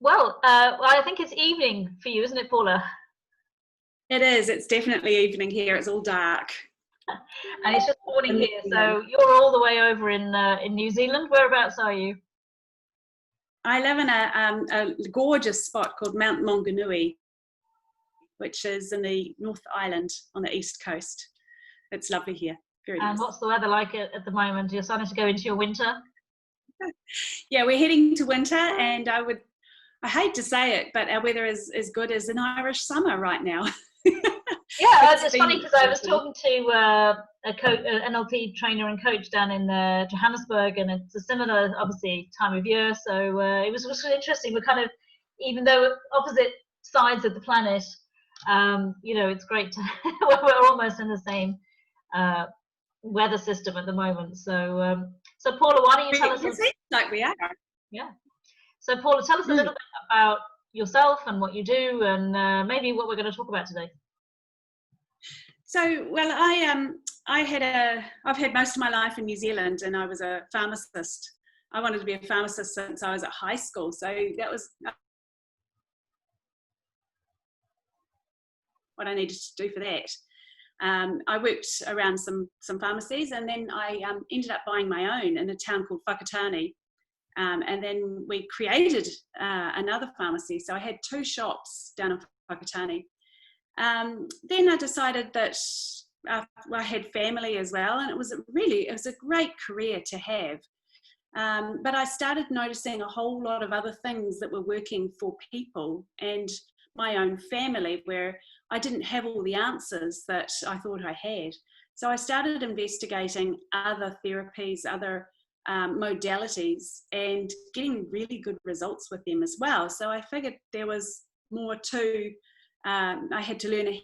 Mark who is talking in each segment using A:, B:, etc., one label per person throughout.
A: Well, I think it's evening for you, isn't it, Paula?
B: It is. It's definitely evening here. It's all dark.
A: And it's just morning
B: In New
A: here.
B: Zealand.
A: So you're all the way over in New Zealand. Whereabouts are you?
B: I live in a gorgeous spot called Mount Maunganui, which is in the North Island on the east coast. It's lovely here. Very
A: And
B: nice.
A: what's the weather like at the moment? You're starting to go into your winter?
B: Yeah, we're heading to winter, and I hate to say it, but our weather is as good as an Irish summer right now.
A: Yeah, it's funny because I was talking to an NLP trainer and coach down in Johannesburg, and it's a similar, obviously, time of year. So it was really interesting. We're kind of, even though opposite sides of the planet, it's great to we're almost in the same weather system at the moment. So, so Paula, why don't you tell us?
B: It seems like we are.
A: Yeah. So Paula, tell us a little bit about yourself and what you do, and maybe what we're going to talk about today.
B: So, well, I've had most of my life in New Zealand, and I was a pharmacist. I wanted to be a pharmacist since I was at high school. So that was what I needed to do for that. I worked around some pharmacies, and then I ended up buying my own in a town called Whakatane. And then we created another pharmacy. So I had 2 shops down in Whakatane. Then I decided that I had family as well, and it was a great career to have. But I started noticing a whole lot of other things that were working for people and my own family, where I didn't have all the answers that I thought I had. So I started investigating other therapies, other modalities, and getting really good results with them as well. So I figured there was more to. I had to learn a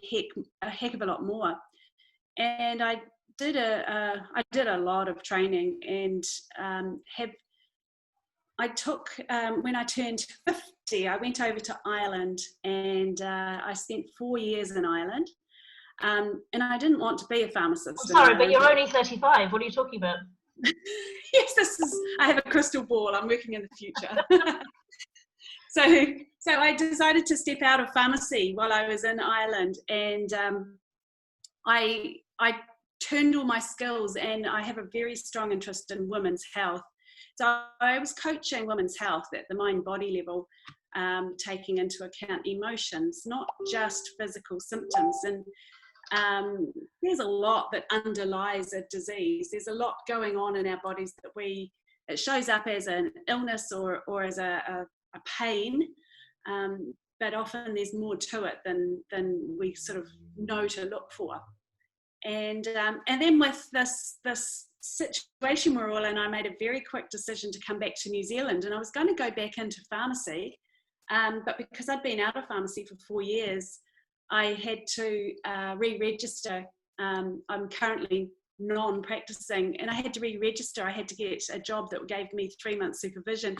B: heck of a lot more, and I did a lot of training, and when I turned 50, I went over to Ireland, and I spent 4 years in Ireland, and I didn't want to be a pharmacist.
A: I'm sorry, but you're only 35. What are you talking about?
B: Yes, I have a crystal ball. I'm working in the future. So I decided to step out of pharmacy while I was in Ireland, and I turned all my skills, and I have a very strong interest in women's health. So I was coaching women's health at the mind-body level, taking into account emotions, not just physical symptoms. And there's a lot that underlies a disease. There's a lot going on in our bodies that it shows up as an illness or as a pain, but often there's more to it than we sort of know to look for. And then with this situation we're all in, I made a very quick decision to come back to New Zealand, and I was going to go back into pharmacy, but because I'd been out of pharmacy for 4 years, I had to re-register. I'm currently non-practicing, and I had to re-register. I had to get a job that gave me 3 months supervision.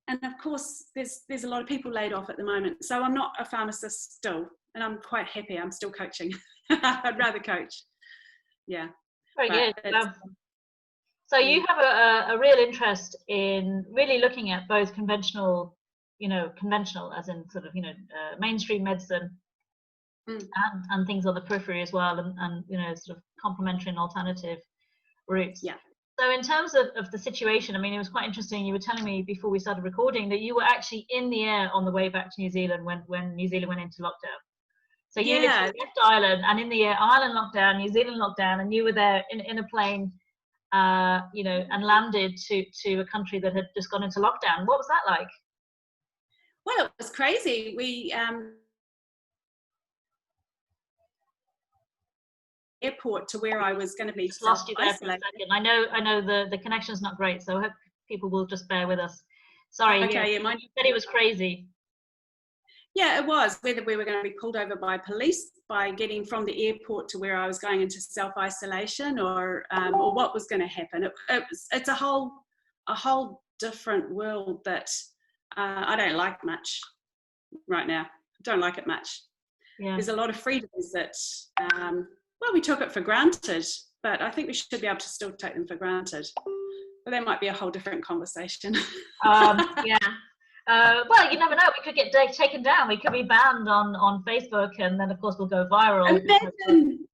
B: And of course, there's a lot of people laid off at the moment. So I'm not a pharmacist still, and I'm quite happy. I'm still coaching. I'd rather coach. Yeah.
A: Very good. So you have a real interest in really looking at both conventional as in sort of, mainstream medicine and things on the periphery as well, and sort of complementary and alternative routes.
B: Yeah.
A: So in terms of the situation, I mean, it was quite interesting. You were telling me before we started recording that you were actually in the air on the way back to New Zealand when New Zealand went into lockdown. So you literally left Ireland, and in the air, Ireland locked down, New Zealand locked down, and you were there in a plane, and landed to a country that had just gone into lockdown. What was that like?
B: Well, it was crazy. We airport to where I was going to be.
A: Just lost you there for a second. I know the connection's not great, so I hope people will just bear with us. Sorry.
B: Okay,
A: you said it was crazy.
B: Yeah, it was. Whether we were going to be pulled over by police by getting from the airport to where I was going into self-isolation, or what was going to happen. It's a whole different world that I don't like much right now. I don't like it much. Yeah. There's a lot of freedoms that, we took it for granted, but I think we should be able to still take them for granted. But that might be a whole different conversation.
A: Yeah. Well, you never know. We could get taken down. We could be banned on Facebook, and then of course we'll go viral.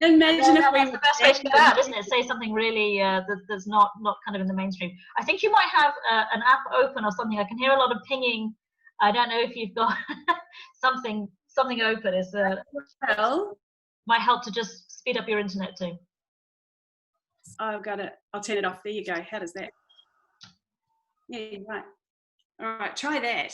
B: Imagine if we
A: That's
B: were
A: the best way to go out, isn't it? Say something really that's not kind of in the mainstream. I think you might have an app open or something. I can hear a lot of pinging. I don't know if you've got something open. Is
B: well,
A: might help to just speed up your internet too.
B: I've got it. I'll turn it off. There you go. How does that? Yeah, right. All right, try that.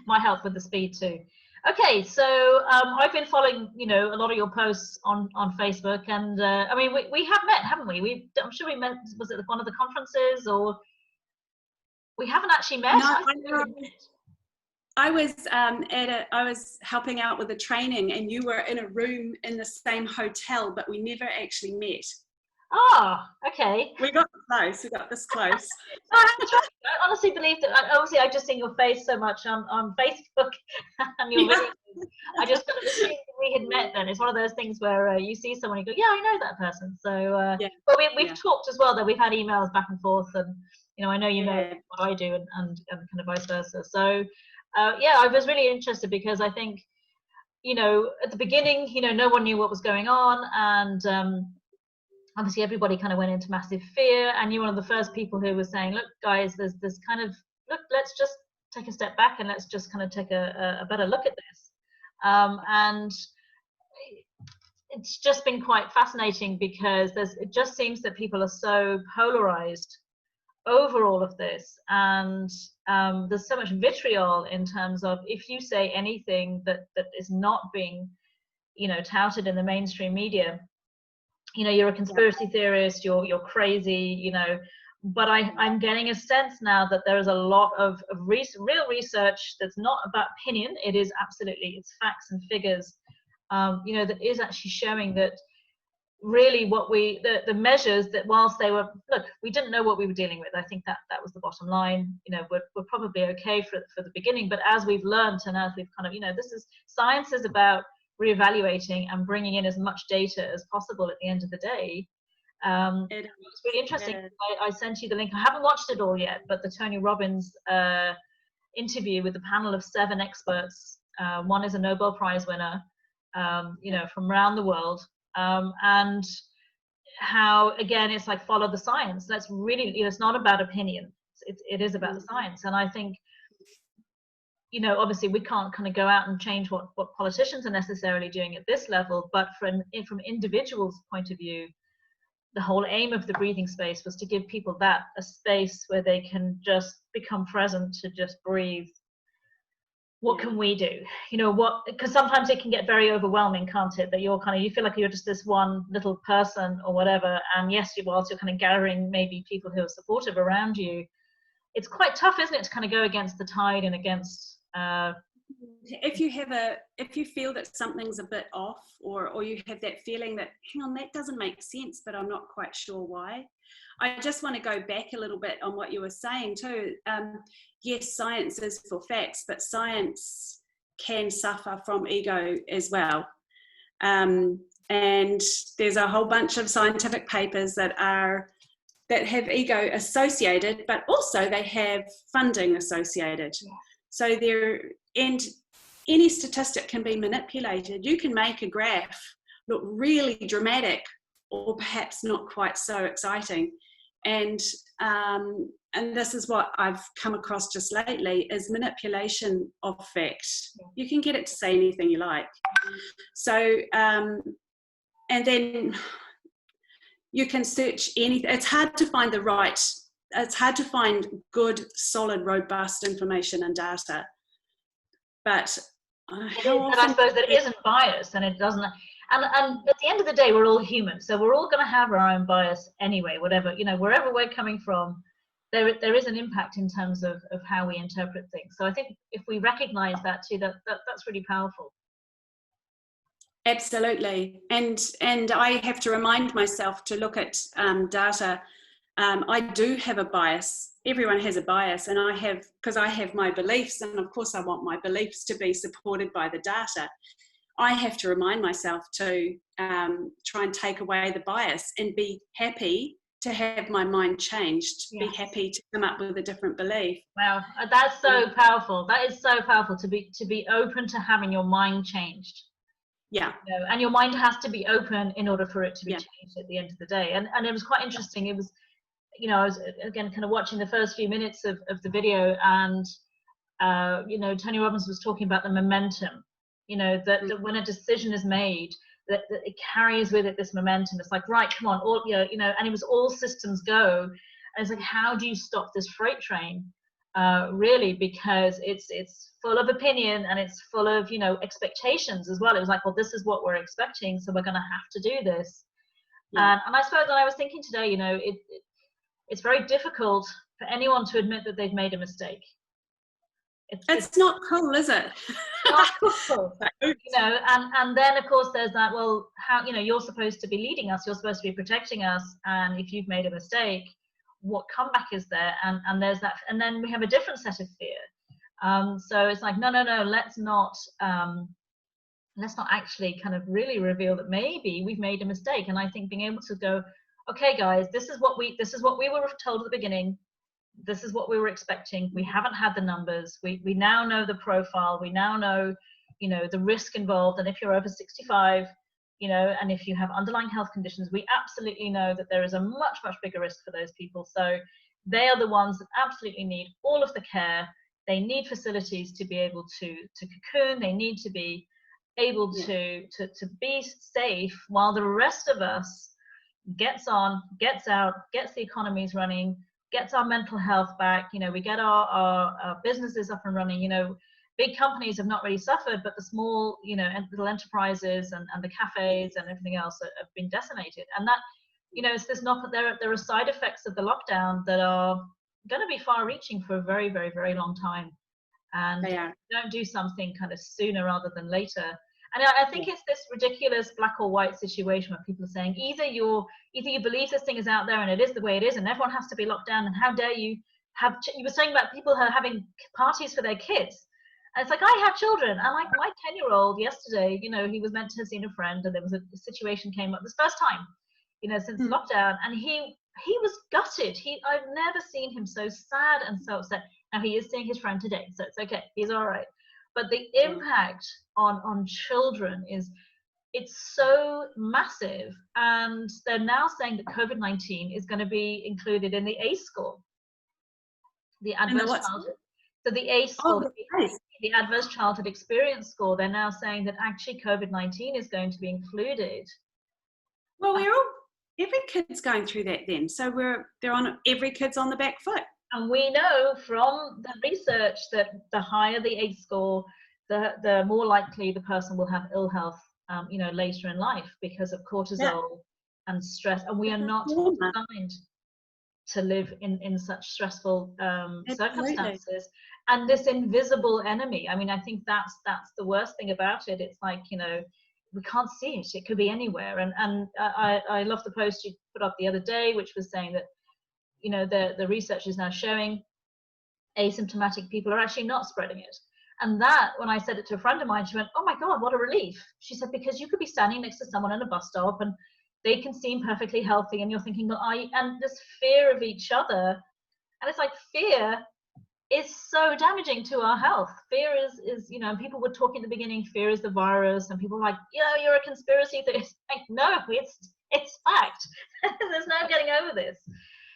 A: Might help with the speed too. Okay, so I've been following, a lot of your posts on Facebook, and I mean, we have met, haven't we? I'm sure we met. Was it one of the conferences, or we haven't actually met?
B: No, I was helping out with a training, and you were in a room in the same hotel, but we never actually met.
A: Oh, okay.
B: We got close. We got this close.
A: I honestly believe that. Obviously, I've just seen your face so much on Facebook and your videos. I just kind of assumed we had met. Then it's one of those things where you see someone, you go, "Yeah, I know that person." So, but we've talked as well. That we've had emails back and forth, and I know you know what I do, and kind of vice versa. So, I was really interested because I think, at the beginning, no one knew what was going on, and obviously everybody kind of went into massive fear, and you're one of the first people who was saying, look guys, there's kind of, let's just take a step back and let's just kind of take a better look at this. And it's just been quite fascinating because it just seems that people are so polarized over all of this, and there's so much vitriol in terms of if you say anything that is not being touted in the mainstream media, you're a conspiracy theorist, you're crazy, but I'm getting a sense now that there is a lot of real research that's not about opinion. It is absolutely, it's facts and figures, that is actually showing that really what the measures that whilst they were, we didn't know what we were dealing with. I think that was the bottom line. We're probably okay for the beginning, but as we've learned and as we've kind of, science is about reevaluating and bringing in as much data as possible at the end of the day. It's really interesting. I sent you the link. I haven't watched it all yet, but the Tony Robbins interview with the panel of 7 experts. One is a Nobel Prize winner, from around the world, and how, again, it's like follow the science. That's really, it's not about opinion. It is about the science. And I think, obviously we can't kind of go out and change what politicians are necessarily doing at this level, but from individuals' point of view, the whole aim of the breathing space was to give people a space where they can just become present, to just breathe. What can we do? Because sometimes it can get very overwhelming, can't it? That you feel like you're just this one little person or whatever, and yes, whilst you're kind of gathering maybe people who are supportive around you, it's quite tough, isn't it, to kind of go against the tide and against
B: if you feel that something's a bit off, or you have that feeling that, hang on, that doesn't make sense, but I'm not quite sure why. I just want to go back a little bit on what you were saying too. Yes, science is for facts, but science can suffer from ego as well. And there's a whole bunch of scientific papers that have ego associated, but also they have funding associated. So and any statistic can be manipulated. You can make a graph look really dramatic, or perhaps not quite so exciting. And this is what I've come across just lately, is manipulation of fact. You can get it to say anything you like. So, and then you can search anything. It's hard to find good, solid, robust information and data. But
A: I suppose that it isn't biased, and it doesn't. And at the end of the day, we're all human, so we're all going to have our own bias anyway. Whatever, wherever we're coming from, there is an impact in terms of how we interpret things. So I think if we recognise that too, that's really powerful.
B: Absolutely, and I have to remind myself to look at data. I do have a bias. Everyone has a bias, and because I have my beliefs, and of course I want my beliefs to be supported by the data. I have to remind myself to try and take away the bias and be happy to have my mind changed, to be
A: Yes.
B: happy to come up with a different belief.
A: Wow, that's so powerful. That is so powerful, to be open to having your mind changed.
B: Yeah.
A: You know, and your mind has to be open in order for it to be
B: Yeah.
A: changed at the end of the day. And it was quite interesting. It was, you know, I was again kind of watching the first few minutes of the video, and you know, Tony Robbins was talking about the momentum, you know, that when a decision is made, that it carries with it this momentum. It's like, right, come on, all, you know, and it was all systems go. And it's like, how do you stop this freight train? Really, because it's full of opinion, and it's full of, you know, expectations as well. It was like, well, this is what we're expecting, so we're going to have to do this.
B: Yeah.
A: And I suppose that I was thinking today, you know, it's very difficult for anyone to admit that they've made a mistake.
B: It's not cool, is it?
A: Not cool. You know, and then of course there's that, well, how, you know, you're supposed to be leading us, you're supposed to be protecting us, and if you've made a mistake, what comeback is there? And there's that, and then we have a different set of fear. So it's like, no, let's not actually kind of really reveal that maybe we've made a mistake. And I think being able to go, okay guys, this is what we were told at the beginning, this is what we were expecting, we haven't had the numbers, we now know the profile, we now know, you know, the risk involved, and if you're over 65, you know, and if you have underlying health conditions, we absolutely know that there is a much bigger risk for those people. So they are the ones that absolutely need all of the care. They need facilities to be able to cocoon, they need to be able to be safe, while the rest of us gets on, gets out, gets the economies running, gets our mental health back, you know, we get our businesses up and running. You know, big companies have not really suffered, but the small, you know, little enterprises and the cafes and everything else have been decimated. And that, you know, there's not, there are side effects of the lockdown that are going to be far reaching for a very long time. And if we don't do something kind of sooner rather than later. And I think it's this ridiculous black or white situation where people are saying either you believe this thing is out there and it is the way it is, and everyone has to be locked down, and how dare you have, you were saying about people who are having parties for their kids. And it's like, I have children, and like my 10-year-old yesterday, you know, he was meant to have seen a friend, and there was a situation came up this first time, you know, since lockdown, and he was gutted. I've never seen him so sad and so upset. Now he is seeing his friend today, so it's okay, he's all right. But the impact on children it's so massive, and they're now saying that COVID-19 is going to be included in the ACE score, the adverse childhood. So the ACE score, the adverse childhood experience score. They're now saying that actually COVID-19 is going to be included.
B: Well, every kid's going through that then. So every kid's on the back foot.
A: And we know from the research that the higher the ACE score, the more likely the person will have ill health, you know, later in life, because of cortisol and stress. And we are not designed to live in such stressful circumstances. And this invisible enemy, I mean, I think that's the worst thing about it. It's like, you know, we can't see it. It could be anywhere. And I love the post you put up the other day, which was saying that, you know, the research is now showing asymptomatic people are actually not spreading it. And that, when I said it to a friend of mine, she went, oh my God, what a relief. She said, because you could be standing next to someone in a bus stop and they can seem perfectly healthy, and you're thinking, well, and this fear of each other. And it's like, fear is so damaging to our health. Fear is, you know, people were talking at the beginning, fear is the virus, and people were like, you know, you're a conspiracy theorist. Like, no, it's fact. There's no getting over this.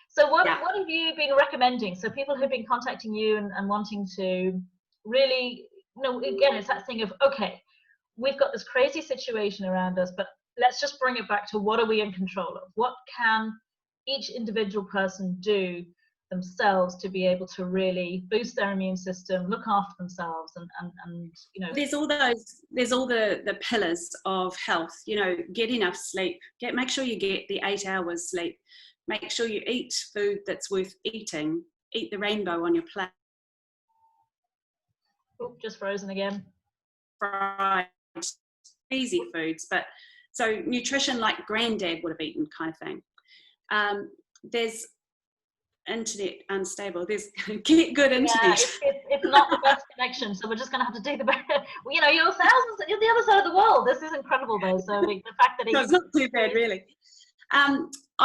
A: So what have you been recommending? So people who've been contacting you and wanting to really, you know, again, it's that thing of, okay, we've got this crazy situation around us, but let's just bring it back to what are we in control of? What can each individual person do themselves to be able to really boost their immune system, look after themselves, and you know,
B: there's all the pillars of health. You know, get enough sleep, make sure you get the 8 hours sleep, make sure you eat food that's worth eating, eat the rainbow on your plate.
A: Oh, just frozen again.
B: Fried, easy foods, but so nutrition like granddad would have eaten, kind of thing. There's internet unstable. There's get good internet.
A: Yeah, it's not the best connection, so we're just going to have to do the best. You know, you're the other side of the world. This is incredible, though. So the fact that
B: it's not too bad, really.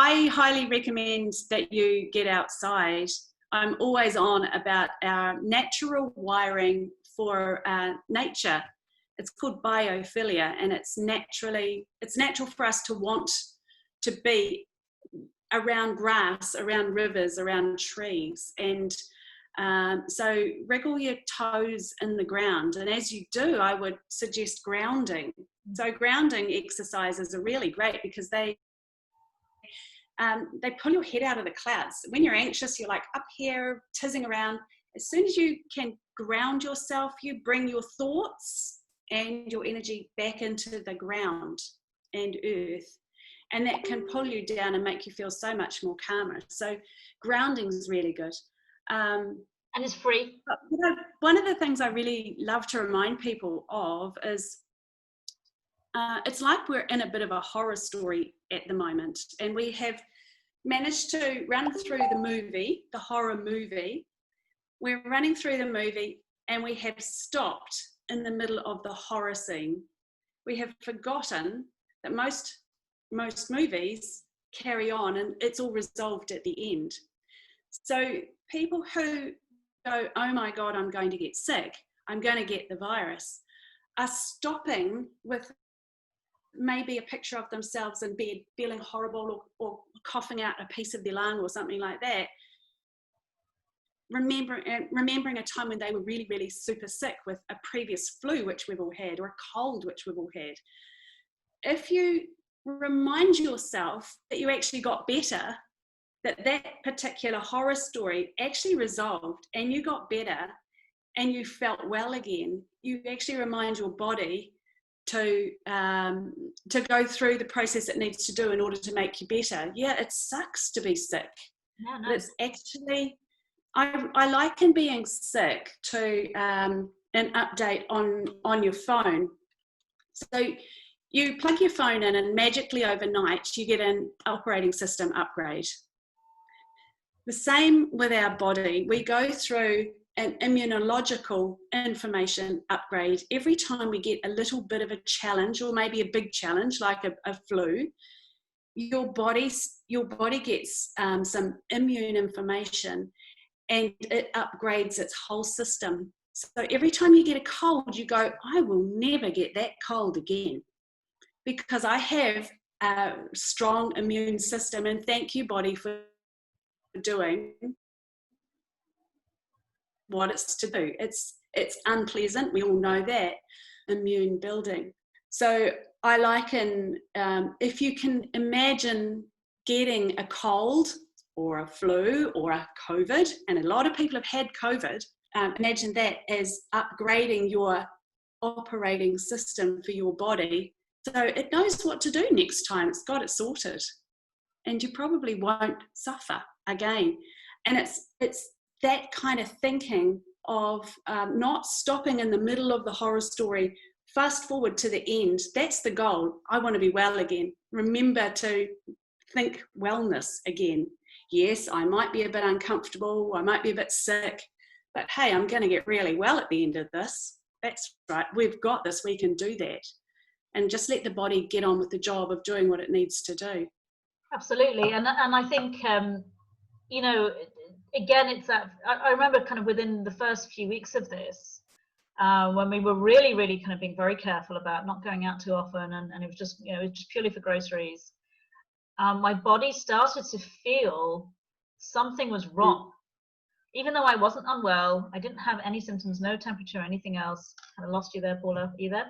B: I highly recommend that you get outside. I'm always on about our natural wiring for nature. It's called biophilia, and it's natural for us to want to be around grass, around rivers, around trees. And so wriggle your toes in the ground. And as you do, I would suggest grounding. So grounding exercises are really great because they pull your head out of the clouds. When you're anxious, you're like up here, tizzing around. As soon as you can ground yourself, you bring your thoughts and your energy back into the ground and earth. And that can pull you down and make you feel so much more calmer. So grounding is really good.
A: And it's free.
B: But, you know, one of the things I really love to remind people of is it's like we're in a bit of a horror story at the moment, and we have managed to run through the movie, the horror movie. We're running through the movie and we have stopped in the middle of the horror scene. We have forgotten that most movies carry on and it's all resolved at the end. So people who go, oh my God, I'm going to get sick, I'm going to get the virus, are stopping with maybe a picture of themselves in bed feeling horrible or coughing out a piece of their lung or something like that, remembering a time when they were really, really super sick with a previous flu which we've all had, or a cold which we've all had. If you remind yourself that you actually got better, that particular horror story actually resolved and you got better and you felt well again, you actually remind your body to go through the process it needs to do in order to make you better. Yeah, it sucks to be sick.
A: Yeah, no.
B: But it's actually, I liken being sick to an update on your phone. So you plug your phone in and magically overnight you get an operating system upgrade. The same with our body. We go through an immunological information upgrade every time we get a little bit of a challenge, or maybe a big challenge like a flu. Your body gets some immune information and it upgrades its whole system. So every time you get a cold, you go, I will never get that cold again because I have a strong immune system. And thank you, body, for doing what it's to do. It's unpleasant, we all know that, immune building. So I liken, if you can imagine getting a cold or a flu or a COVID, and a lot of people have had COVID, imagine that as upgrading your operating system for your body so it knows what to do next time. It's got it sorted and you probably won't suffer again. And it's that kind of thinking of not stopping in the middle of the horror story, fast forward to the end. That's the goal. I want to be well again. Remember to think wellness again. Yes, I might be a bit uncomfortable, I might be a bit sick, but hey, I'm going to get really well at the end of this. That's right, we've got this, we can do that. And just let the body get on with the job of doing what it needs to do.
A: Absolutely. And I think, you know, again, it's that, I remember kind of within the first few weeks of this, when we were really, really kind of being very careful about not going out too often, and it was just, you know, it was just purely for groceries. My body started to feel something was wrong. Even though I wasn't unwell, I didn't have any symptoms, no temperature or anything else. Kind of lost you there, Paula. Are you there?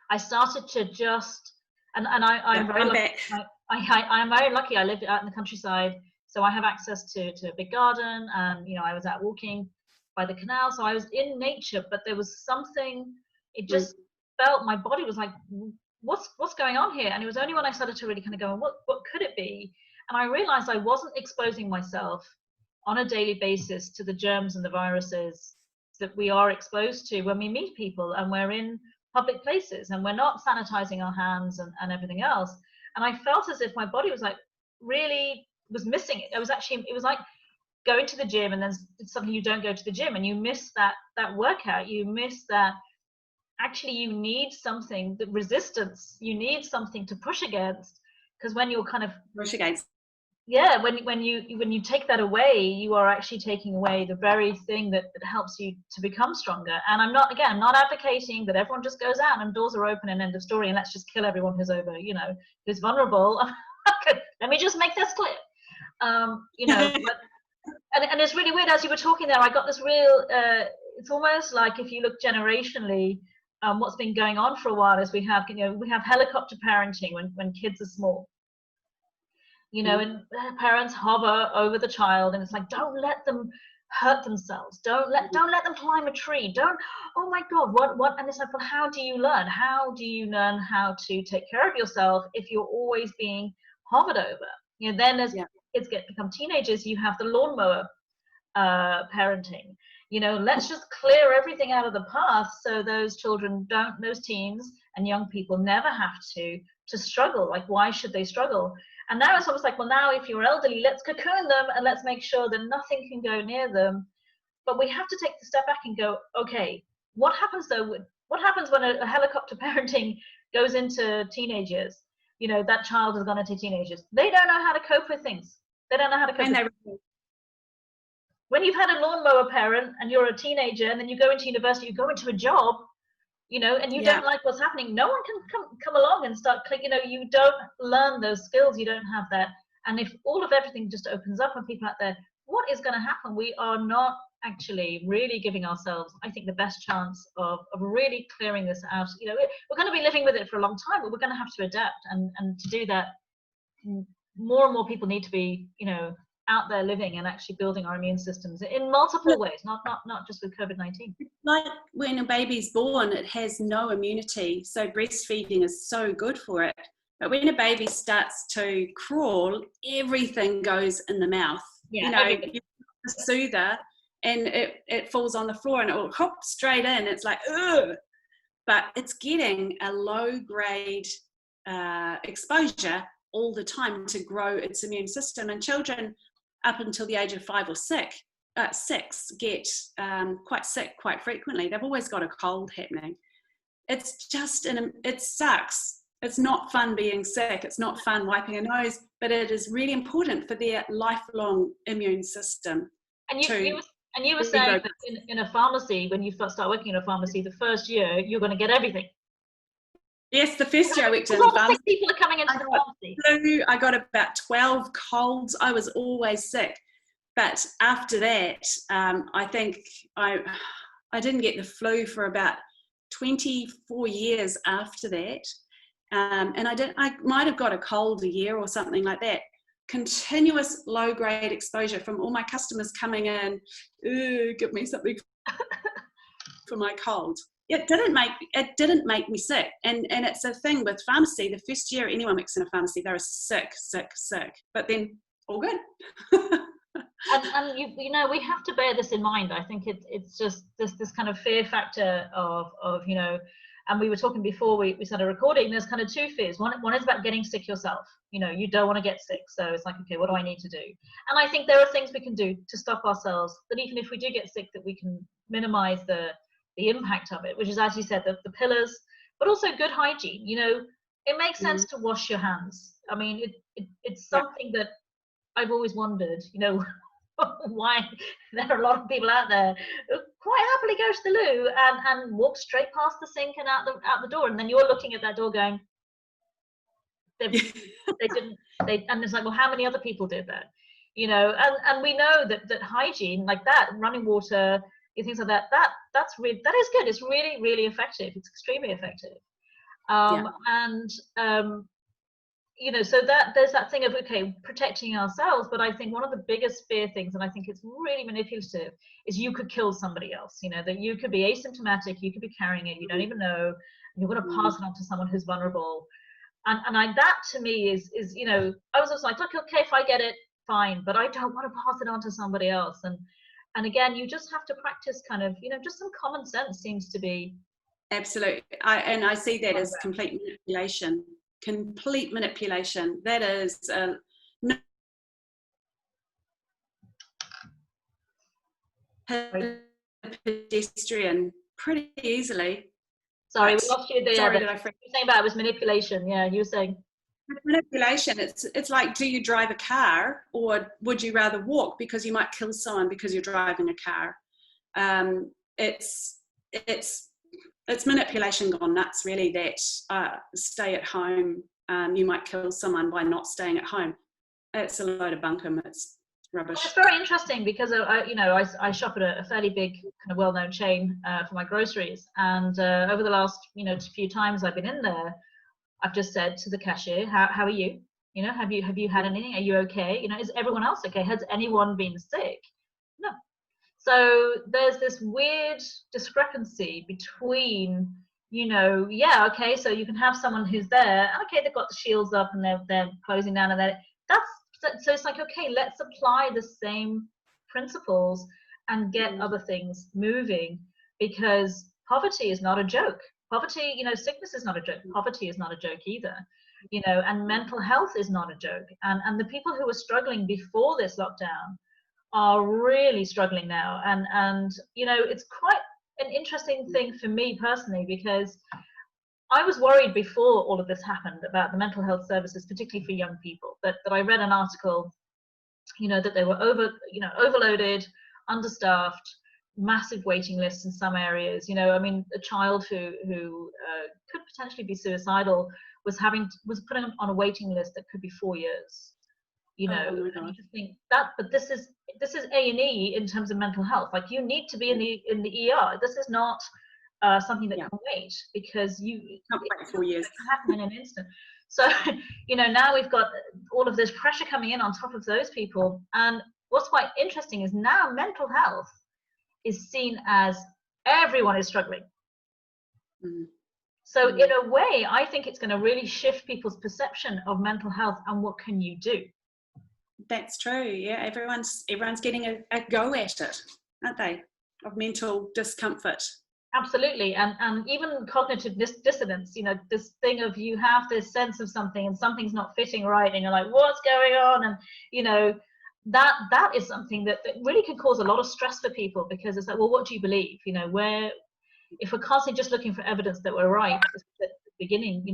A: I started to just, and I'm very lucky. I'm very lucky. I live out in the countryside, so I have access to a big garden. And you know, I was out walking by the canal, so I was in nature. But there was something. It just felt, my body was like, what's going on here? And it was only when I started to really kind of go, what could it be? And I realized I wasn't exposing myself on a daily basis to the germs and the viruses that we are exposed to when we meet people and we're in public places and we're not sanitizing our hands and everything else. And I felt as if my body was like, really was missing it. It was like going to the gym and then suddenly you don't go to the gym and you miss that workout. You miss that. Actually, you need something, the resistance, you need something to push against, because when you're kind of
B: Rush against.
A: yeah, when you take that away, you are actually taking away the very thing that helps you to become stronger. And I'm not advocating that everyone just goes out and doors are open and end of story and let's just kill everyone who's over, who's vulnerable. Let me just make this clear. But, and it's really weird, as you were talking there, I got this real it's almost like, if you look generationally, what's been going on for a while is we have helicopter parenting when kids are small. And parents hover over the child, and it's like, don't let them hurt themselves. Don't let them climb a tree. Oh my God, what? And it's like, well, how do you learn? How do you learn how to take care of yourself if you're always being hovered over? Then as kids become teenagers, you have the lawnmower parenting. Let's just clear everything out of the path so those teens and young people never have to struggle. Like, why should they struggle? And now it's almost like, well, now if you're elderly, let's cocoon them and let's make sure that nothing can go near them. But we have to take the step back and go, okay, what happens though? What happens when a helicopter parenting goes into teenagers? That child has gone into teenagers. They don't know how to cope with things. They don't know how to cope. When you've had a lawnmower parent and you're a teenager, and then you go into university, you go into a job, and you don't like what's happening, no one can come along and start you don't learn those skills, you don't have that. And if everything just opens up and people out there, what is going to happen? We are not actually really giving ourselves, I think, the best chance of really clearing this out. We're going to be living with it for a long time, but we're going to have to adapt, and to do that, more and more people need to be out there living and actually building our immune systems in multiple ways, not just with COVID-19.
B: Like when a baby's born, it has no immunity, so breastfeeding is so good for it. But when a baby starts to crawl, everything goes in the mouth. You soother, and it falls on the floor and it will hop straight in. It's like, ugh. But it's getting a low-grade exposure all the time to grow its immune system. And children up until the age of 5 or 6 get quite sick quite frequently. They've always got a cold happening. It's just, it sucks. It's not fun being sick. It's not fun wiping a nose, but it is really important for their lifelong immune system.
A: And you were saying that in a pharmacy, when you first start working in a pharmacy, the first year, you're going to get everything.
B: Yes, the first year I worked in
A: pharmacy. People are coming into the pharmacy.
B: Flu, I got about 12 colds. I was always sick. But after that, I think I didn't get the flu for about 24 years after that. And I might have got a cold a year or something like that. Continuous low-grade exposure from all my customers coming in, give me something for my cold. It didn't make me sick. And it's a thing with pharmacy. The first year anyone works in a pharmacy, they're sick. But then all good.
A: and we have to bear this in mind. I think it's just this kind of fear factor of and we were talking before we started recording, there's kind of two fears. One is about getting sick yourself. You don't want to get sick. So it's like, okay, what do I need to do? And I think there are things we can do to stop ourselves, that even if we do get sick, that we can minimize the impact of it, which is, as you said, the pillars, but also good hygiene. It makes sense to wash your hands. I mean, it's something that I've always wondered, why there are a lot of people out there who quite happily go to the loo and walk straight past the sink and out the door, and then you're looking at that door going, they didn't, and it's like, well, how many other people did that? And we know that hygiene like that, running water, things like that is good. It's really, really effective. It's extremely effective. So that there's that thing of, okay, protecting ourselves. But I think one of the biggest fear things, and I think it's really manipulative, is you could kill somebody else. That you could be asymptomatic, you could be carrying it, you don't even know, you're going to pass it on to someone who's vulnerable. And that to me is I was also like, look, okay, if I get it, fine, but I don't want to pass it on to somebody else. And again, you just have to practice kind of, just some common sense seems to be.
B: Absolutely. I see that as complete manipulation. That is pedestrian pretty easily.
A: Sorry, we lost you there.
B: Sorry,
A: you were saying about it was manipulation. Yeah, you were saying.
B: manipulation. It's like, do you drive a car, or would you rather walk because you might kill someone because you're driving a car? It's manipulation gone nuts, really. That stay at home, you might kill someone by not staying at home. It's a load of bunkum. It's rubbish.
A: Well, it's very interesting because I shop at a fairly big kind of well-known chain for my groceries, and over the last few times I've been in there, I've just said to the cashier, how are you? Have you had anything? Are you okay? Is everyone else okay? Has anyone been sick? No. So there's this weird discrepancy between, yeah, okay, so you can have someone who's there, and okay, they've got the shields up and they're closing down, and so it's like, okay, let's apply the same principles and get other things moving, because poverty is not a joke. Poverty, sickness is not a joke. Poverty is not a joke either, and mental health is not a joke. And the people who were struggling before this lockdown are really struggling now. And it's quite an interesting thing for me personally, because I was worried before all of this happened about the mental health services, particularly for young people, that I read an article, that they were overloaded, understaffed, massive waiting lists in some areas. A child who could potentially be suicidal was put on a waiting list that could be 4 years. And you just think that, but this is A&E in terms of mental health. Like, you need to be in the ER. This is not something that can wait, because it can happen in an instant. So now we've got all of this pressure coming in on top of those people. And what's quite interesting is now mental health is seen as everyone is struggling. So in a way, I think it's going to really shift people's perception of mental health and what can you do.
B: That's true. Yeah, everyone's getting a go at it, aren't they? Of mental discomfort.
A: Absolutely. And even cognitive dissonance, this thing of, you have this sense of something and something's not fitting right, and you're like, what's going on? And that is something that really can cause a lot of stress for people, because it's like, well, what do you believe? If we're constantly just looking for evidence that we're right at the beginning,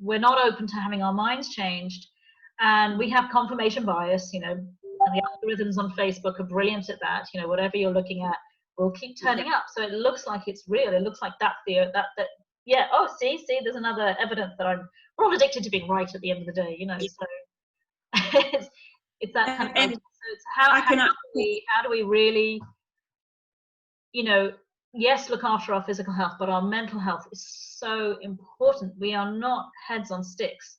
A: we're not open to having our minds changed. And we have confirmation bias, and the algorithms on Facebook are brilliant at that. Whatever you're looking at will keep turning up. So it looks like it's real. It looks like that's yeah. Oh, see, there's another evidence that we're all addicted to being right at the end of the day, So it's that kind of thing. So it's how do we really, yes, look after our physical health, but our mental health is so important. We are not heads on sticks.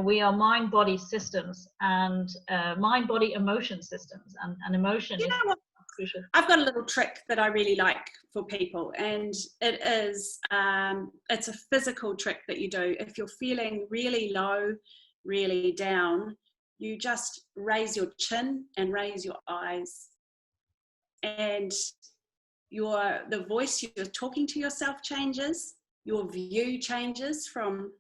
A: We are mind-body systems, and mind-body emotion systems, and emotion is crucial.
B: I've got a little trick that I really like for people, and it is it's a physical trick that you do. If you're feeling really low, really down, you just raise your chin and raise your eyes, and the voice you're talking to yourself changes. Your view changes from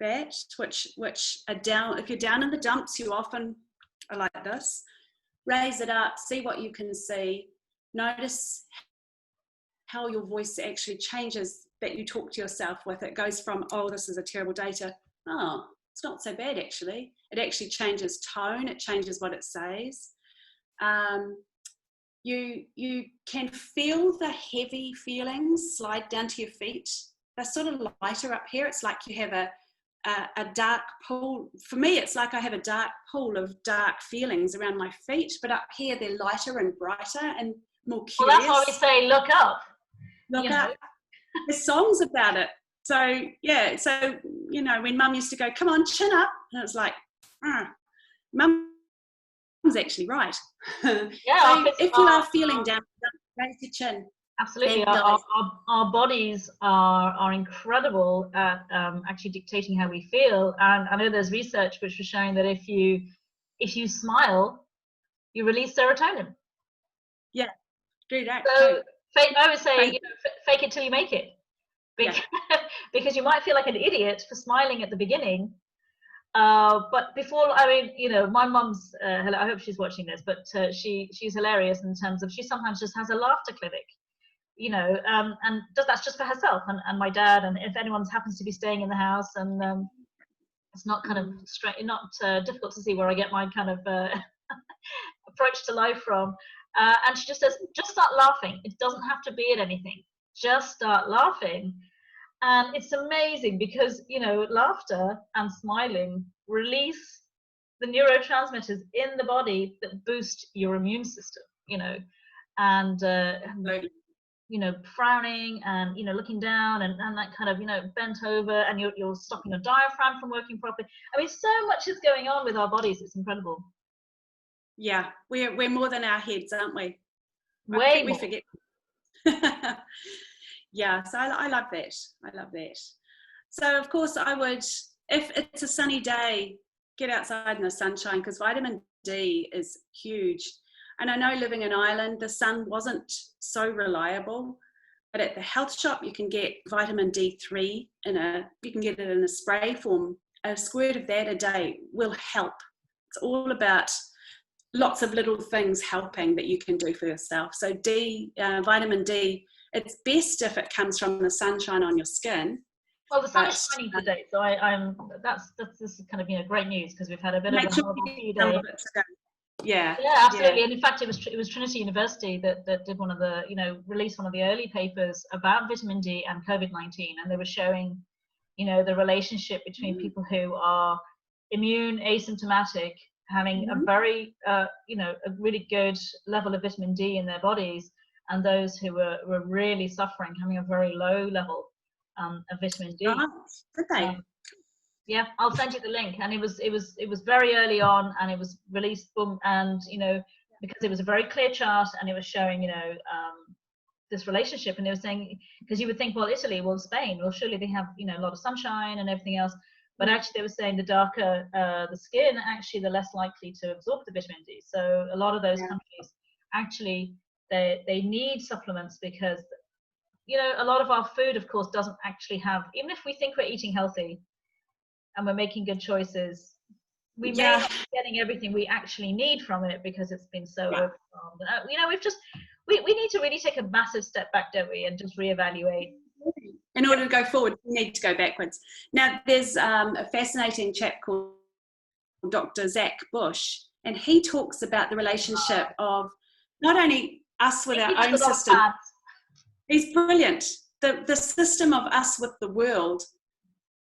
B: that, which are down. If you're down in the dumps, you often are like this. Raise it up, see what you can see. Notice how your voice actually changes, that you talk to yourself with. It goes from, oh, this is a terrible day, to, oh, it's not so bad actually. It actually changes tone, it changes what it says. You can feel the heavy feelings slide down to your feet. They're sort of lighter up here. It's like you have a dark pool. For me, it's like I have a dark pool of dark feelings around my feet, but up here they're lighter and brighter and more curious.
A: Well, that's why we say look up.
B: Look up. There's songs about it. So yeah, so when Mum used to go, come on, chin up, and it was like, Mum's actually right.
A: Yeah.
B: So if you are feeling down, raise your chin.
A: Absolutely. Our bodies are incredible at actually dictating how we feel. And I know there's research which was showing that if you smile, you release serotonin.
B: Yeah, do that.
A: So I would say, fake it till you make it. Because you might feel like an idiot for smiling at the beginning. But before, my mum's, I hope she's watching this, but she's hilarious in terms of, she sometimes just has a laughter clinic. And that's just for herself and my dad, and if anyone happens to be staying in the house, and It's not kind of straight, not difficult to see where I get my kind of approach to life from. And she just says, just start laughing. It doesn't have to be at anything. Just start laughing. And it's amazing because, you know, laughter and smiling release the neurotransmitters in the body that boost your immune system, you know, and you know, frowning and, you know, looking down and that kind of, you know, bent over, and you're stopping your diaphragm from working properly. I mean, so much is going on with our bodies. It's incredible.
B: Yeah, we're more than our heads, aren't we?
A: Way
B: I think
A: more.
B: we forget. Yeah, so I love that. I love that. So of course I would, if it's a sunny day, get outside in the sunshine, because vitamin D is huge. And I know living in Ireland, the sun wasn't so reliable, but at the health shop you can get vitamin D3 you can get it in a spray form. A squirt of that a day will help. It's all about lots of little things helping that you can do for yourself. So vitamin D, it's best if it comes from the sunshine on your skin.
A: Well, the sun is shining today, so that's this is kind of, you know, great news, because we've had a bit of a horrible few days.
B: Yeah,
A: absolutely. And in fact, it was Trinity University that did one of the, you know, released one of the early papers about vitamin D and COVID-19, and they were showing, you know, the relationship between people who are immune asymptomatic, having a very you know, a really good level of vitamin D in their bodies, and those who were really suffering, having a very low level of vitamin D.
B: Did they?
A: Yeah, I'll send you the link. And it was very early on, and it was released, boom, and, you know, because it was a very clear chart, and it was showing, you know, this relationship. And they were saying, because you would think, well, Italy, well, Spain, well, surely they have, you know, a lot of sunshine and everything else. But actually they were saying the darker the skin, actually the less likely to absorb the vitamin D. So a lot of those countries, actually, they need supplements, because, you know, a lot of our food, of course, doesn't actually have, even if we think we're eating healthy and we're making good choices, we may not be getting everything we actually need from it, because it's been so overwhelmed. You know, we need to really take a massive step back, don't we, and just reevaluate.
B: In order to go forward, we need to go backwards. Now, there's a fascinating chap called Dr. Zach Bush, and he talks about the relationship of not only us with our own system. He's brilliant. The system of us with the world,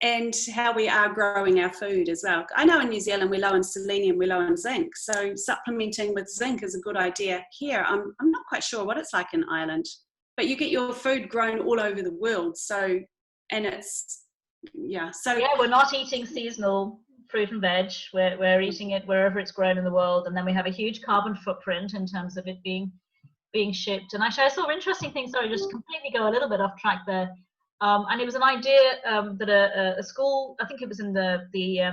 B: and how we are growing our food as well. I know in New Zealand we're low in selenium, we're low in zinc, so supplementing with zinc is a good idea here. I'm not quite sure what it's like in Ireland, but you get your food grown all over the world. So, and it's, so. Yeah,
A: we're not eating seasonal fruit and veg. We're eating it wherever it's grown in the world. And then we have a huge carbon footprint in terms of it being shipped. And actually I saw an interesting thing, sorry, just completely go a little bit off track there. And it was an idea that a school, I think it was in the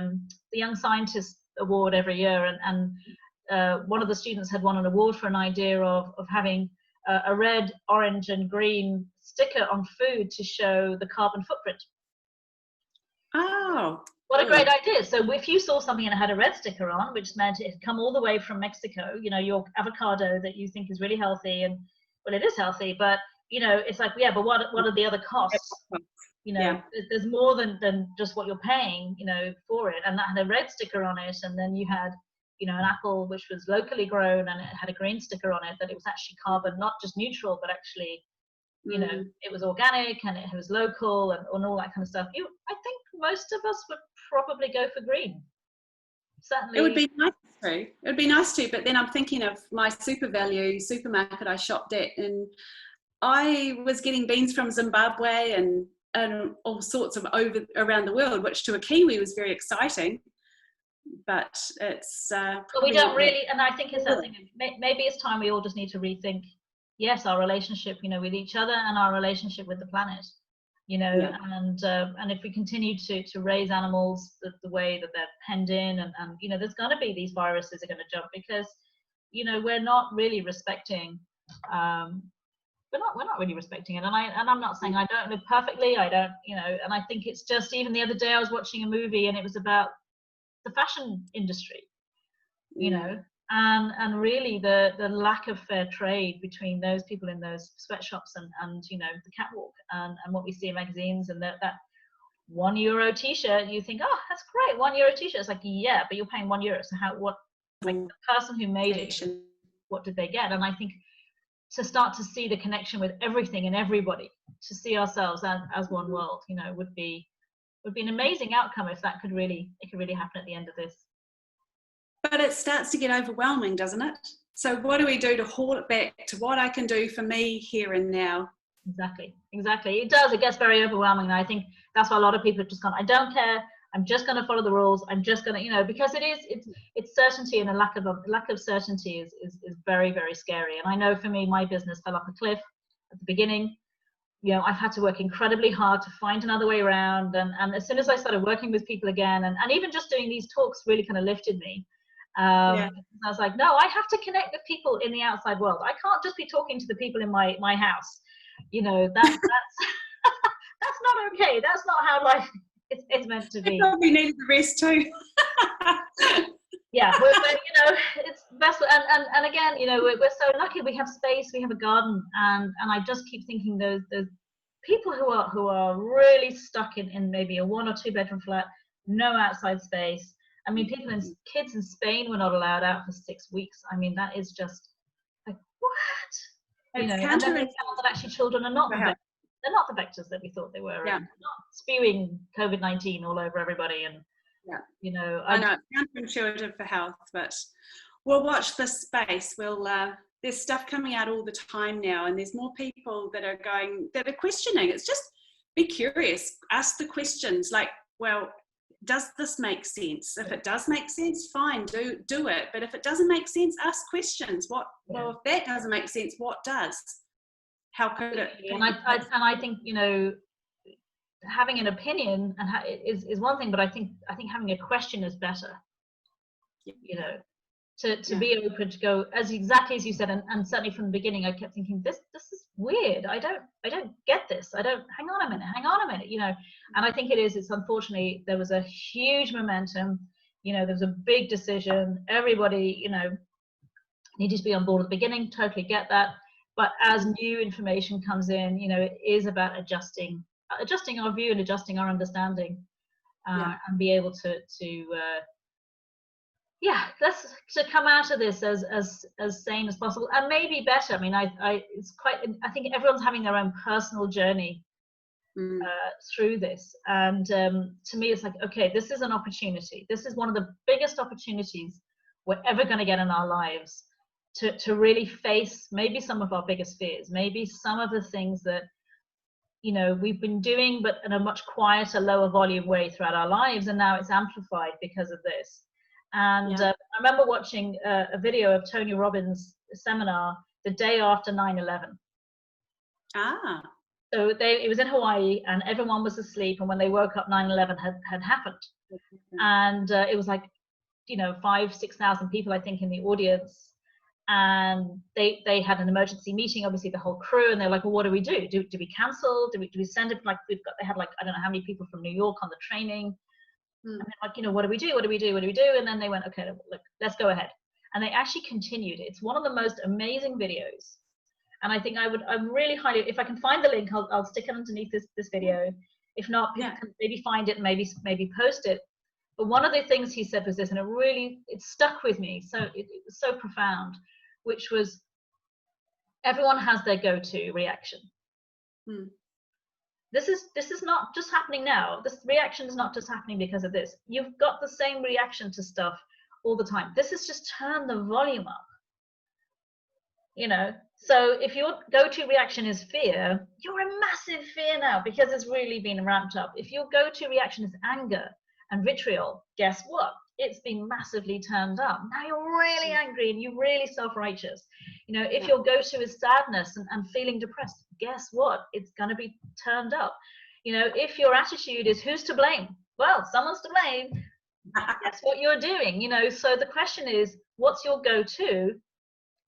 A: Young Scientist Award every year, and one of the students had won an award for an idea of having a red, orange, and green sticker on food to show the carbon footprint.
B: Oh,
A: what a great idea! So if you saw something and it had a red sticker on, which meant it had come all the way from Mexico, you know, your avocado that you think is really healthy, and well, it is healthy, but you know, it's like, yeah, but what are the other costs? You know, there's more than just what you're paying, you know, for it. And that had a red sticker on it, and then you had, you know, an apple which was locally grown, and it had a green sticker on it that it was actually carbon, not just neutral, but actually, you know, it was organic and it was local, and all that kind of stuff. I think most of us would probably go for green. Certainly.
B: It would be nice to. It would be nice to, but then I'm thinking of my Super Value supermarket I shopped at, and I was getting beans from Zimbabwe and all sorts of around the world, which to a Kiwi was very exciting. But it's
A: but we don't really, and I think it's that thing. Maybe it's time we all just need to rethink, yes, our relationship, you know, with each other, and our relationship with the planet, you know, and if we continue to raise animals the way that they're penned in, and you know, there's going to be these viruses are going to jump, because, you know, we're not really respecting. We're not really respecting it, and I'm not saying I don't live perfectly. I don't, you know, and I think it's just, even the other day I was watching a movie, and it was about the fashion industry, you know, and really the lack of fair trade between those people in those sweatshops and you know, the catwalk, and what we see in magazines, and that €1 t-shirt, you think, oh, that's great, €1 t-shirt. It's like, yeah, but you're paying €1. So like the person who made it, what did they get? And I think to start to see the connection with everything and everybody, to see ourselves as one world, you know, would be an amazing outcome if it could really happen at the end of this.
B: But it starts to get overwhelming, doesn't it? So what do we do to haul it back to what I can do for me here and now?
A: Exactly. It does. It gets very overwhelming. And I think that's why a lot of people have just gone, I don't care. I'm just going to follow the rules. I'm just going to, you know, because it's certainty, and a lack of certainty is very, very scary. And I know for me, my business fell off a cliff at the beginning. You know, I've had to work incredibly hard to find another way around. And as soon as I started working with people again, and even just doing these talks really kind of lifted me. I was like, no, I have to connect with people in the outside world. I can't just be talking to the people in my house. You know, that's that's not okay. That's not how life is meant to be.
B: We needed the rest too.
A: Yeah, we're, you know, it's best. And again, you know, we're so lucky. We have space, we have a garden, and I just keep thinking those people who are really stuck in maybe a 1 or 2 bedroom flat, no outside space. I mean, kids in Spain were not allowed out for 6 weeks. I mean, that is just like, what? You know, and then they found that actually children are not they're not the vectors that we thought they were.
B: Yeah.
A: And not spewing COVID-19 all over everybody. And you know,
B: I know it's counterintuitive for health, but we'll watch this space. There's stuff coming out all the time now, and there's more people that are questioning. It's just be curious, ask the questions. Like, well, does this make sense? If it does make sense, fine, do it. But if it doesn't make sense, ask questions. Well, if that doesn't make sense, what does? How could it?
A: And I think, you know, having an opinion is one thing, but I think having a question is better. You know, to be open to go exactly as you said, and certainly from the beginning, I kept thinking this is weird. I don't get this. Hang on a minute. You know, and I think it's unfortunately there was a huge momentum. You know, there was a big decision. Everybody, you know, needed to be on board at the beginning. Totally get that. But as new information comes in, you know, it is about adjusting our view and adjusting our understanding, and be able to come out of this as sane as possible, and maybe better. I mean, I think everyone's having their own personal journey through this, and to me, it's like, okay, this is an opportunity. This is one of the biggest opportunities we're ever going to get in our lives to really face maybe some of our biggest fears, maybe some of the things that, you know, we've been doing, but in a much quieter, lower volume way throughout our lives, and now it's amplified because of this. And I remember watching a video of Tony Robbins' seminar the day after 9/11. So it was in Hawaii, and everyone was asleep, and when they woke up, 9/11 had happened. And it was like, you know, 5,000-6,000 people, I think, in the audience. And they had an emergency meeting, obviously the whole crew, and they're like, well, what do we do? Do we cancel? Do we send it? Like, they had like, I don't know how many people from New York on the training. And they're like, you know, what do we do? And then they went, okay, look, let's go ahead. And they actually continued. It's one of the most amazing videos. And I think I'm really highly, if I can find the link, I'll stick it underneath this video. If not, people can maybe find it and maybe post it. But one of the things he said was this, and it stuck with me. So it was so profound, which was, everyone has their go-to reaction. This is not just happening now. This reaction is not just happening because of this. You've got the same reaction to stuff all the time. This is just turn the volume up. You know, so if your go-to reaction is fear, you're in massive fear now because it's really been ramped up. If your go-to reaction is anger and vitriol, guess what? It's been massively turned up. Now you're really angry and you're really self-righteous. You know, if your go-to is sadness and feeling depressed, guess what? It's going to be turned up. You know, if your attitude is who's to blame? Well, someone's to blame. That's what you're doing. You know, so the question is, what's your go-to?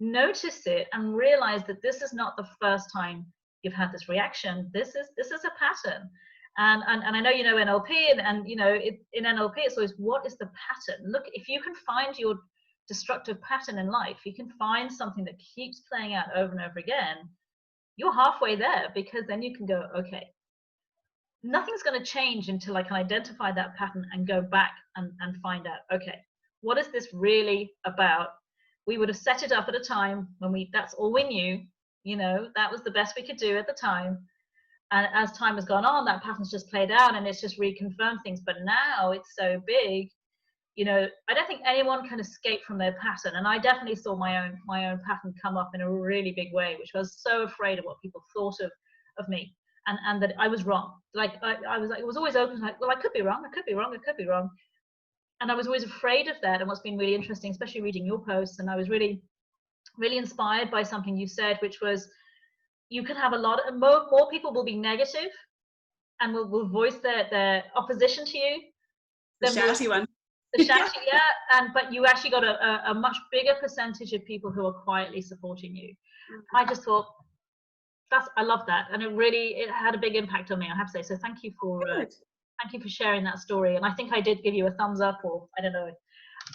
A: Notice it and realize that this is not the first time you've had this reaction. This is a pattern. And I know, you know, NLP and you know, in NLP, it's always, what is the pattern? Look, if you can find your destructive pattern in life, you can find something that keeps playing out over and over again, you're halfway there, because then you can go, okay, nothing's going to change until I can identify that pattern and go back and find out, okay, what is this really about? We would have set it up at a time when that's all we knew, that was the best we could do at the time. And as time has gone on, that pattern's just played out and it's just reconfirmed things. But now it's so big, I don't think anyone can escape from their pattern. And I definitely saw my own pattern come up in a really big way, which I was so afraid of what people thought of me. And that I was wrong. Like I was like, it was always open, like, well, I could be wrong, I could be wrong, I could be wrong. And I was always afraid of that. And what's been really interesting, especially reading your posts, and I was really, really inspired by something you said, which was, you can have a lot of, more people will be negative and will voice their opposition to you.
B: The shouty one.
A: The shouty, yeah. But you actually got a much bigger percentage of people who are quietly supporting you. I just thought, I love that, and it had a big impact on me, I have to say. So thank you for sharing that story. And I think I did give you a thumbs up, or I don't know.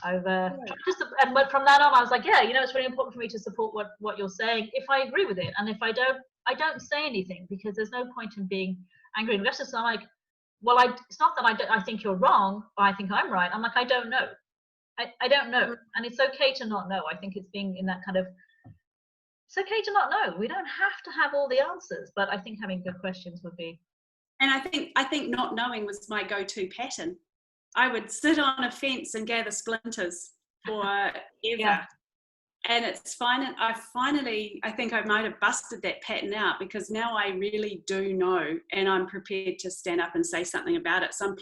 A: But from that on, I was like, yeah, it's really important for me to support what you're saying if I agree with it, and if I don't say anything, because there's no point in being angry. And it's just like, well, it's not that I think you're wrong, or I think I'm right. I'm like, I don't know. I don't know, and it's okay to not know. I think it's being in that kind of. It's okay to not know. We don't have to have all the answers, but I think having good questions would be.
B: And I think not knowing was my go-to pattern. I would sit on a fence and gather splinters forever. Yeah. And it's fine. I think I might have busted that pattern out, because now I really do know, and I'm prepared to stand up and say something about it. So I'm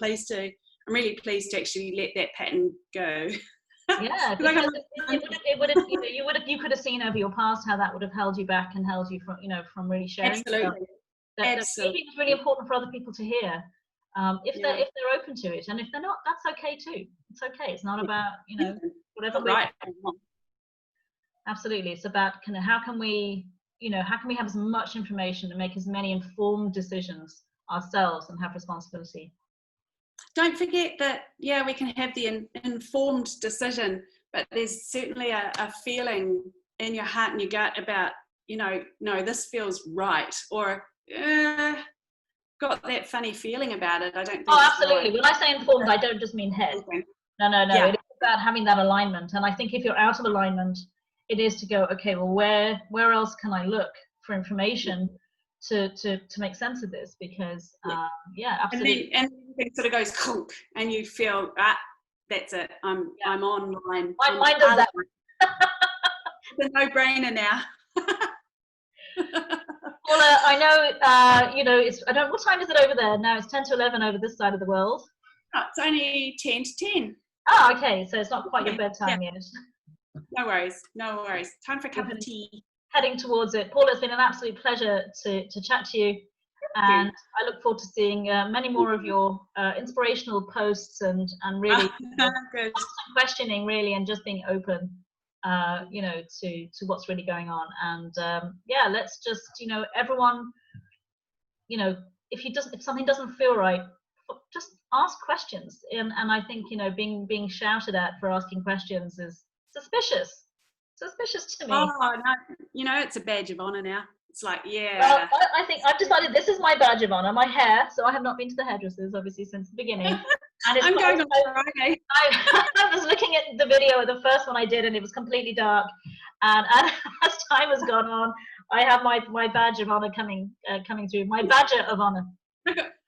B: really pleased to actually let that pattern go.
A: Yeah, because you could have seen over your past how that would have held you back and held you from really sharing.
B: Absolutely.
A: Absolutely. It's really important for other people to hear, if they're open to it, and if they're not, that's okay too. It's okay. It's not about whatever.
B: Right.
A: Absolutely, it's about how can we have as much information and make as many informed decisions ourselves and have responsibility.
B: Don't forget that, we can have the informed decision, but there's certainly a feeling in your heart and your gut about, no, this feels right, or got that funny feeling about it. I don't think.
A: Oh, absolutely. Right. When I say informed, I don't just mean head. Okay. No. Yeah. It is about having that alignment. And I think if you're out of alignment, it is to go, okay, well, where else can I look for information to make sense of this? Because absolutely.
B: And then it sort of goes conk, and you feel that's it. I'm online.
A: My mind does that.
B: It's a no-brainer now.
A: Paula, I know what time is it over there now? It's 10 to 11 over this side of the world.
B: Oh, it's only 10 to 10.
A: Oh, okay, so it's not quite your bedtime yet.
B: No worries. Time for a cup of tea.
A: Heading towards it. Paula, it's been an absolute pleasure to chat to you, and I look forward to seeing many more of your inspirational posts and really constant questioning, really, and just being open to what's really going on. And let's just everyone, if something doesn't feel right, just ask questions. And I think being shouted at for asking questions is suspicious to me.
B: Oh no, it's a badge of honor now. It's like,
A: well, I think I've decided this is my badge of honor, my hair. So I have not been to the hairdressers obviously since the beginning. And
B: I'm going on Friday.
A: I was looking at the video of the first one I did, and it was completely dark. And as time has gone on, I have my badge of honor coming through. My badger of honor.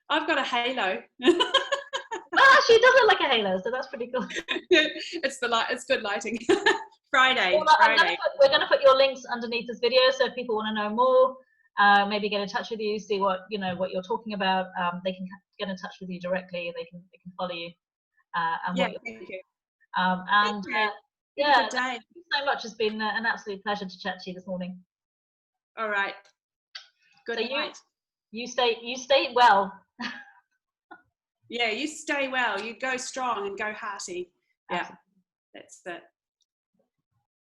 B: I've got a halo.
A: Well, actually, it does look like a halo, so that's pretty cool.
B: It's the light. It's good lighting. Friday.
A: We're going to put your links underneath this video, so if people want to know more, maybe get in touch with you, see what you're talking about. They can get in touch with you directly. They can follow you.
B: Thank you.
A: Thank you so much. It's been an absolute pleasure to chat to you this morning.
B: All right. Good night.
A: You stay well.
B: Yeah, you stay well. You go strong and go hearty. Yeah, that's it.